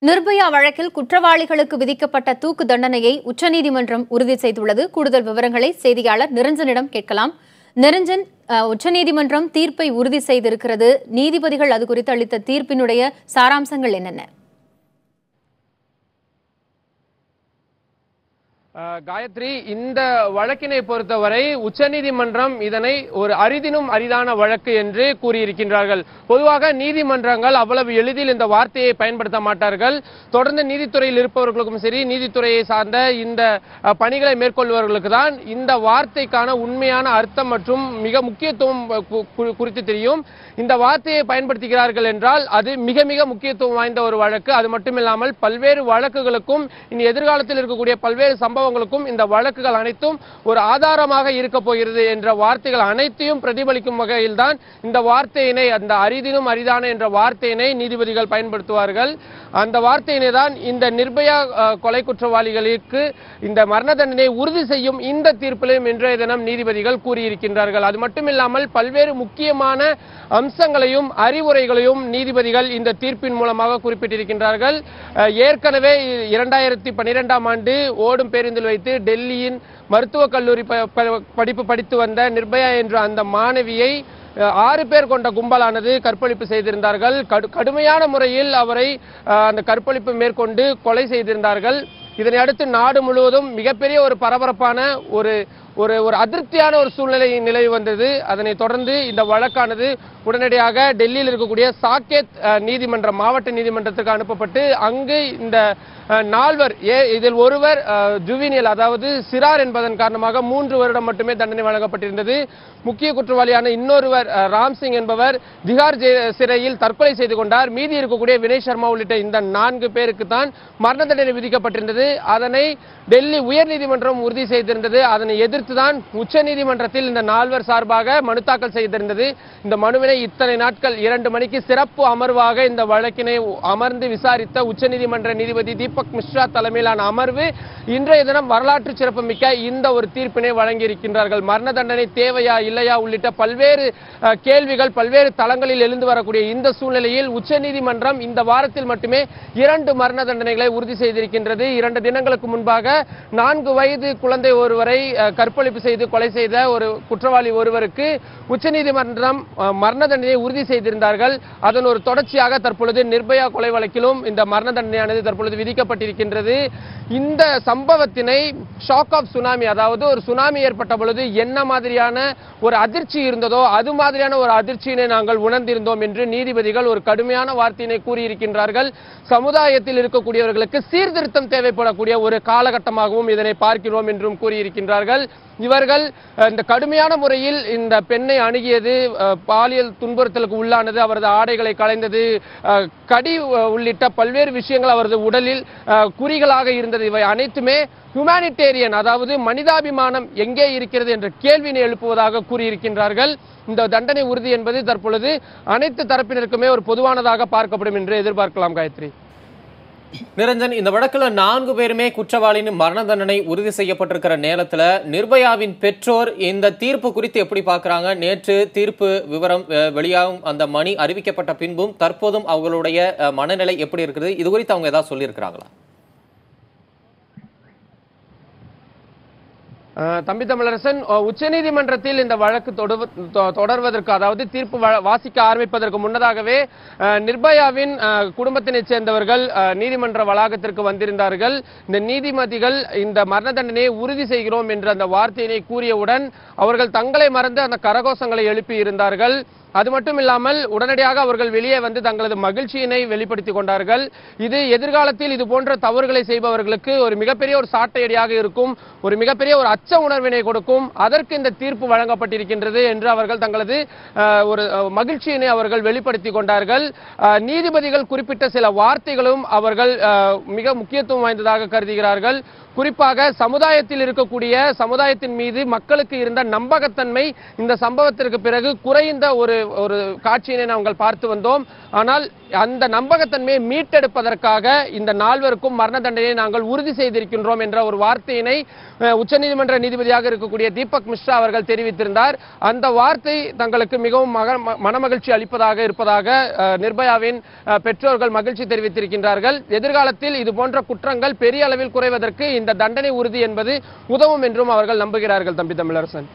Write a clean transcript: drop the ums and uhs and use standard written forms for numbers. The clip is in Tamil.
நிர்பயா வழக்கில் குற்றவாளிகளுக்கு விதிக்கப்பட்ட தூக்கு தண்டனையை உச்சநீதிமன்றம் உறுதி செய்துள்ளது. கூடுதல் விவரங்களை செய்தியாளர் நிரஞ்சனிடம் கேட்கலாம். நிரஞ்சன், உச்சநீதிமன்றம் தீர்ப்பை உறுதி செய்திருக்கிறது. நீதிபதிகள் அது குறித்து அளித்த தீர்ப்பினுடைய சாராம்சங்கள் என்னென்ன? காயத்ரி, இந்த வழக்கினை பொறுத்தவரை உச்சநீதிமன்றம் இதனை ஒரு அரிதினும் அரிதான வழக்கு என்று கூறியிருக்கின்றார்கள். பொதுவாக நீதிமன்றங்கள் அவ்வளவு எளிதில் இந்த வார்த்தையை பயன்படுத்த மாட்டார்கள். தொடர்ந்து நீதித்துறையில் இருப்பவர்களுக்கும் சரி, நீதித்துறையை சார்ந்த இந்த பணிகளை மேற்கொள்பவர்களுக்கு தான் இந்த வார்த்தைக்கான உண்மையான அர்த்தம் மற்றும் மிக முக்கியத்துவம் குறித்து தெரியும். இந்த வார்த்தையை பயன்படுத்துகிறார்கள் என்றால் அது மிக மிக முக்கியத்துவம் வாய்ந்த ஒரு வழக்கு. அது மட்டுமில்லாமல் பல்வேறு வழக்குகளுக்கும் இனி எதிர்காலத்தில் இருக்கக்கூடிய பல்வேறு சம்பவங்களுக்கும் இந்த வழக்குகள் அனைத்தும் ஒரு ஆதாரமாக இருக்க போகிறது என்ற வார்த்தைகள் அனைத்தையும் பிரதிபலிக்கும் வகையில் தான் இந்த வார்த்தையினை, அந்த அரிதினும் அரிதான என்ற வார்த்தையினை நீதிபதிகள் பயன்படுத்துவார்கள். அந்த வார்த்தையினை தான் இந்த நிர்பயா கொலை குற்றவாளிகளுக்கு இந்த மரண தண்டனை உறுதி செய்யும் இந்த தீர்ப்பிலும் இன்றைய தினம் நீதிபதிகள் கூறியிருக்கின்றார்கள். அது மட்டுமில்லாமல் பல்வேறு முக்கியமான அம்சங்களையும் அறிவுரைகளையும் நீதிபதிகள் இந்த தீர்ப்பின் மூலமாக குறிப்பிட்டிருக்கின்றார்கள். ஏற்கனவே 2012ஆம் ஆண்டு ஓடும் பேருந்தில் வைத்து டெல்லியின் மருத்துவக் கல்லூரி படிப்பு படித்து வந்த நிர்பயா என்ற அந்த மாணவியை 6 பேர் கொண்ட கும்பலானது கற்பழிப்பு செய்திருந்தார்கள். கடுமையான முறையில் அவரை அந்த கற்பழிப்பு மேற்கொண்டு கொலை செய்திருந்தார்கள். இதனை அடுத்து நாடு முழுவதும் மிகப்பெரிய ஒரு பரபரப்பான ஒரு அதிருப்தியான ஒரு சூழ்நிலை நிலவி வந்தது. அதனை தொடர்ந்து இந்த வழக்கானது உடனடியாக டெல்லியில் இருக்கக்கூடிய சாக்கேத் நீதிமன்றம், மாவட்ட நீதிமன்றத்திற்கு அனுப்பப்பட்டு அங்கு இந்த 4 இதில் ஒருவர் ஜுவினியல், அதாவது சிறார் என்பதன் காரணமாக 3 வருடம் மட்டுமே தண்டனை வழங்கப்பட்டிருந்தது. முக்கிய குற்றவாளியான இன்னொருவர் ராம்சிங் என்பவர் திகார் சிறையில் தற்கொலை செய்து கொண்டார். மீதி இருக்கக்கூடிய வினய் சர்மா உள்ளிட்ட இந்த 4 பேருக்கு தான் மரண தண்டனை விதிக்கப்பட்டிருந்தது. அதனை டெல்லி உயர்நீதிமன்றம் உறுதி செய்திருந்தது. அதனை எதிர்த்துதான் உச்ச நீதிமன்றத்தில் இந்த 4 சார்பாக மனு தாக்கல் செய்திருந்தது. இந்த மனுவினை இத்தனை நாட்கள் 2 மணிக்கு சிறப்பு அமர்வாக இந்த வழக்கினை அமர்ந்து விசாரித்த உச்சநீதிமன்ற நீதிபதி தீபக் மிஸ்ரா தலைமையிலான அமர்வு இன்றைய தினம் வரலாற்று சிறப்புமிக்க இந்த ஒரு தீர்ப்பினை வழங்கியிருக்கின்றார்கள். மரண தண்டனை தேவையா இல்லையா உள்ளிட்ட பல்வேறு கேள்விகள் பல்வேறு தளங்களில் எழுந்து வரக்கூடிய இந்த சூழ்நிலையில் உச்சநீதிமன்றம் இந்த வாரத்தில் மட்டுமே 2 மரண தண்டனைகளை உறுதி செய்திருக்கின்றது. 2 தினங்களுக்கு முன்பாக 4 வயது குழந்தை ஒருவரை கற்பழிப்பு செய்து கொலை செய்த ஒரு குற்றவாளி ஒருவருக்கு உச்சநீதிமன்றம் மரண தண்டனையை உறுதி செய்திருந்தார்கள். அதன் ஒரு தொடர்ச்சியாக தற்பொழுது நிர்பயா கொலை வழக்கிலும் இந்த மரண தண்டனையானது தற்பொழுது விதிக்கப்பட்டிருக்கின்றது. இந்த சம்பவத்தினை ஷாக் ஆஃப் சுனாமி, அதாவது ஒரு சுனாமி ஏற்பட்ட பொழுது என்ன மாதிரியான ஒரு அதிர்ச்சி இருந்ததோ அது மாதிரியான ஒரு அதிர்ச்சியினை நாங்கள் உணர்ந்திருந்தோம் என்று நீதிபதிகள் ஒரு கடுமையான வார்த்தையினை கூறியிருக்கின்றார்கள். சமுதாயத்தில் இருக்கக்கூடியவர்களுக்கு சீர்திருத்தம் தேவைப்படக்கூடிய ஒரு காலகட்டமாகவும் இதனை பார்க்கிறோம் என்றும் கூறியிருக்கின்றார்கள். இவர்கள் இந்த கடுமையான முறையில் இந்த பெண்ணை அணுகியது, பாலியல் துன்புறுத்தலுக்கு உள்ளானது, அவரது ஆடைகளை களைந்தது, கடி உள்ளிட்ட பல்வேறு விஷயங்கள் அவரது உடலில் குறிகளாக இருந்தது. இவை அனைத்துமே ஹியூமானிட்டேரியன், அதாவது மனிதாபிமானம் எங்கே இருக்கிறது என்ற கேள்வியை எழுப்புவதாக கூறியிருக்கின்றார்கள். இந்த தண்டனை உறுதி என்பது தற்பொழுது அனைத்து தரப்பினருக்குமே ஒரு பொதுவானதாக பார்க்கப்படும் என்று எதிர்பார்க்கலாம். காயத்ரி, நிரஞ்சன், இந்த வழக்குல 4 பேருமே குற்றவாளின்னு மரண தண்டனை உறுதி செய்யப்பட்டிருக்கிற நேரத்துல நிர்பயாவின் பெற்றோர் இந்த தீர்ப்பு குறித்து எப்படி பார்க்கறாங்க? நேற்று தீர்ப்பு விவரம் வெளியாகும் அந்த மணி அறிவிக்கப்பட்ட பின்பும் தற்போதும் அவங்களுடைய மனநிலை எப்படி இருக்குது? இது குறித்து அவங்க ஏதாவது சொல்லியிருக்கிறாங்களா? தம்பி தமிழரசன், உச்சநீதிமன்றத்தில் இந்த வழக்கு தொடர்வதற்கு, அதாவது தீர்ப்பு வாசிக்க ஆரம்பிப்பதற்கு முன்னதாகவே நிர்பயாவின் குடும்பத்தினைச் சேர்ந்தவர்கள் நீதிமன்ற வளாகத்திற்கு வந்திருந்தார்கள். இந்த நீதிபதிகள் இந்த மரண தண்டனையை உறுதி செய்கிறோம் என்ற அந்த வார்த்தையினை கூறியவுடன் அவர்கள் தங்களை மறந்து அந்த கரகோஷங்களை எழுப்பி இருந்தார்கள். அது மட்டும் இல்லாமல் உடனடியாக அவர்கள் வெளியே வந்து தங்களது மகிழ்ச்சியினை வெளிப்படுத்திக் கொண்டார்கள். இது எதிர்காலத்தில் இது போன்ற தவறுகளை செய்பவர்களுக்கு ஒரு மிகப்பெரிய ஒரு சாட்டையடியாக இருக்கும், ஒரு மிகப்பெரிய ஒரு அச்ச உணர்வினை கொடுக்கும். அதற்கு இந்த தீர்ப்பு வழங்கப்பட்டிருக்கின்றது என்று அவர்கள் தங்களது ஒரு மகிழ்ச்சியினை அவர்கள் வெளிப்படுத்திக் கொண்டார்கள். நீதிபதிகள் குறிப்பிட்ட சில வார்த்தைகளும் அவர்கள் மிக முக்கியத்துவம் வாய்ந்ததாக கருதுகிறார்கள். குறிப்பாக சமுதாயத்தின் மீது மக்களுக்கு இருந்த நம்பகத்தன்மை இந்த சம்பவத்திற்கு பிறகு குறைந்த ஒரு காட்சியினை நாங்கள் பார்த்து வந்தோம். ஆனால் அந்த நம்பகத்தன்மையை மீட்டெடுப்பதற்காக இந்த நால்வருக்கும் மரண தண்டனையை நாங்கள் உறுதி செய்திருக்கின்றோம் என்ற ஒரு வார்த்தையினை உச்சநீதிமன்ற நீதிபதியாக இருக்கக்கூடிய தீபக் மிஸ்ரா அவர்கள் தெரிவித்திருந்தார். அந்த வார்த்தை தங்களுக்கு மிகவும் மனமகிழ்ச்சி அளிப்பதாக இருப்பதாக நிர்பயாவின் பெற்றோர்கள் மகிழ்ச்சி தெரிவித்திருக்கின்றார்கள். எதிர்காலத்தில் இது போன்ற குற்றங்கள் பெரிய அளவில் குறைவதற்கு இந்த தண்டனை உறுதி என்பது உதவும் என்றும் அவர்கள் நம்புகிறார்கள். தம்பி தமிழரசன்.